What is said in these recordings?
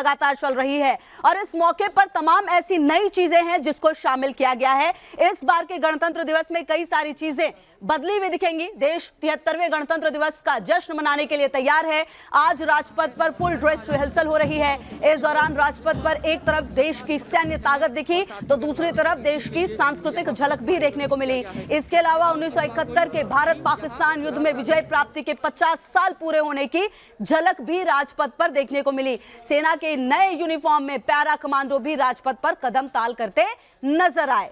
लगातार चल रही है और इस मौके पर तमाम ऐसी नई चीजें हैं जिसको शामिल किया गया है। इस बार के गणतंत्र दिवस में कई सारी चीजें बदली हुई दिखेंगी। देश 73वें गणतंत्र दिवस का जश्न मनाने के लिए तैयार है। आज राजपथ पर फुल ड्रेस रिहर्सल हो रही है। इस दौरान राजपथ पर एक तरफ देश की सैन्य ताकत दिखी तो दूसरी तरफ देश की सांस्कृतिक झलक भी देखने को मिली। इसके अलावा 1971 के भारत पाकिस्तान युद्ध में विजय प्राप्ति के 50 साल पूरे होने की झलक भी राजपथ पर देखने को मिली। सेना के नए यूनिफॉर्म में पैरा कमांडो भी राजपथ पर कदम ताल करते नजर आए।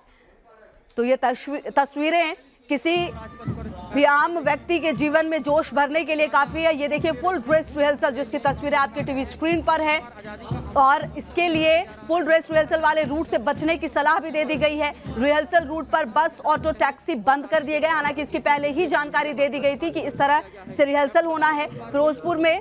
तो ये तस्वीरें किसी भी आम व्यक्ति के जीवन में जोश भरने के लिए काफी है। ये देखिए फुल ड्रेस रिहर्सल जिसकी तस्वीरें आपके टीवी स्क्रीन पर है और इसके लिए फुल ड्रेस रिहर्सल वाले रूट से बचने की सलाह भी दे दी गई है। रिहर्सल रूट पर बस ऑटो टैक्सी बंद कर दिए गए। हालांकि इसकी पहले ही जानकारी दे दी गई थी कि इस तरह से रिहर्सल होना है। फिरोजपुर में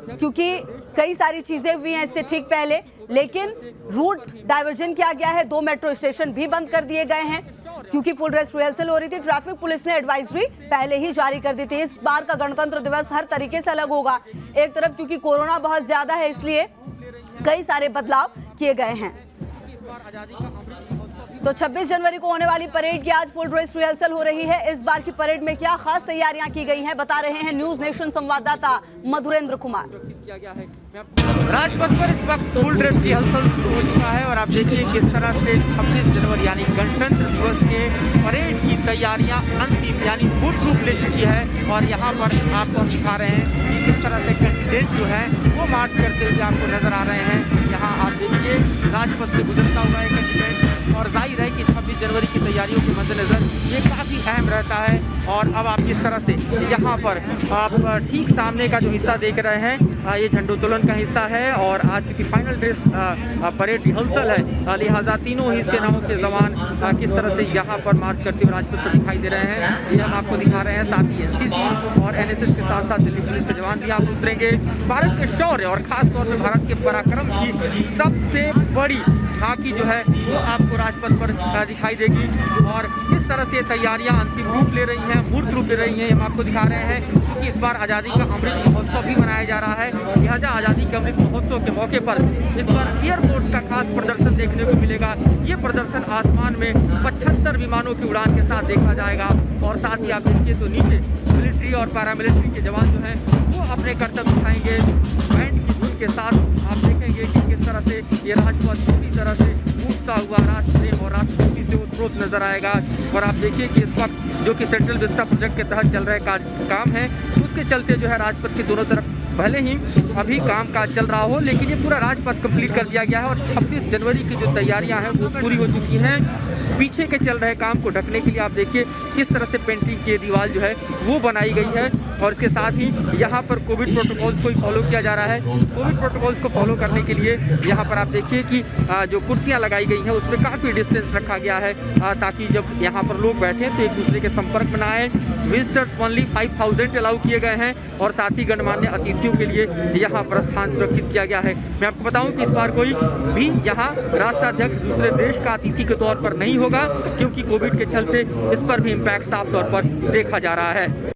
क्योंकि कई सारी चीजें हुई हैं इससे ठीक पहले, लेकिन रूट डाइवर्जन किया गया है। 2 मेट्रो स्टेशन भी बंद कर दिए गए हैं क्योंकि फुल ड्रेस रिहर्सल हो रही थी। ट्रैफिक पुलिस ने एडवाइजरी पहले ही जारी कर दी थी। इस बार का गणतंत्र दिवस हर तरीके से अलग होगा। एक तरफ क्योंकि कोरोना बहुत ज्यादा है इसलिए कई सारे बदलाव किए गए हैं। तो 26 जनवरी को होने वाली परेड की आज फुल ड्रेस रिहर्सल हो रही है। इस बार की परेड में क्या खास तैयारियां की गई हैं बता रहे हैं न्यूज नेशन संवाददाता मधुरेंद्र कुमार। राजपथ पर इस वक्त फुल ड्रेस रिहर्सल हो चुका है और आप देखिए किस तरह से 26 जनवरी यानी गणतंत्र दिवस के परेड की तैयारियां अंतिम यानी पूर्ण रूप ले चुकी है। और यहाँ पर आपको दिखा रहे हैं कि किस तरह से कैंडिडेट जो है वो मार्च करते हुए आपको नजर आ रहे हैं। यहाँ आप देखिए राजपथ से गुजरता हुआ एक कैंडिडेट और जाहिर है कि 26 जनवरी की तैयारियों के मद्देनजर ये काफ़ी अहम रहता है। और अब आप किस तरह से यहाँ पर आप ठीक सामने का जो हिस्सा देख रहे हैं ये झंडोत्तोलन का हिस्सा है और आज चूँकि फाइनल ड्रेस परेड रिहर्सल है लिहाजा तीनों ही सेनाओं के जवान किस तरह से यहाँ पर मार्च करते हुए राजपथ पर दिखाई दे रहे हैं। ये हम आपको दिखा रहे हैं। साथ ही एनसीसी और एनएसएस के साथ साथ दिल्ली पुलिस के जवान भी आप उतरेंगे। भारत के शौर्य और खास तौर पर भारत के पराक्रम की सबसे बड़ी झांकी जो है वो आपको राजपथ पर दिखाई देगी। और किस तरह से तैयारियां अंतिम रूप ले रही हैं, मूर्त रूप ले रही हैं, हम आपको दिखा रहे हैं क्योंकि इस बार आज़ादी का अमृत महोत्सव भी मनाया जा रहा है। लिहाजा आज़ादी के अमृत महोत्सव के मौके पर इस बार एयरफोर्स का खास प्रदर्शन देखने को मिलेगा। ये प्रदर्शन आसमान में 75 विमानों की उड़ान के साथ देखा जाएगा। और साथ ही आप देखिए तो नीचे मिलिट्री और पैरामिलिट्री के जवान जो हैं वो अपने कर्तव्य दिखाएंगे। बैंड की धुन के साथ आप देखेंगे कि किस तरह से ये राजपथ पूरी तरह से टूटता हुआ राष्ट्र प्रेम और राष्ट्रभक्ति से उत्प्रोत नजर आएगा। और आप देखिए कि इस वक्त जो कि सेंट्रल विस्टा प्रोजेक्ट के तहत चल रहे काम है उसके चलते जो है राजपथ के दोनों तरफ भले ही अभी काम काज चल रहा हो लेकिन ये पूरा राजपथ कंप्लीट कर दिया गया है। और 26 जनवरी की जो तैयारियां हैं वो पूरी हो चुकी हैं। पीछे के चल रहे काम को ढकने के लिए आप देखिए किस तरह से पेंटिंग की दीवार जो है वो बनाई गई है। और इसके साथ ही यहाँ पर कोविड प्रोटोकॉल्स को फॉलो किया जा रहा है। कोविड प्रोटोकॉल्स को फॉलो करने के लिए यहाँ पर आप देखिए कि जो कुर्सियाँ लगाई गई हैं उसमें काफ़ी डिस्टेंस रखा गया है ताकि जब यहाँ पर लोग बैठे तो एक दूसरे के संपर्क में ना आए। विजिटर्स ओनली 5000 अलाउ किए गए हैं और साथ ही गणमान्य अतिथियों के लिए यहाँ पर स्थान सुरक्षित किया गया है। मैं आपको बताऊं कि इस बार कोई भी यहाँ राष्ट्राध्यक्ष दूसरे देश का अतिथि के तौर पर नहीं होगा क्योंकि कोविड के चलते इस पर भी इम्पैक्ट साफ तौर पर देखा जा रहा है।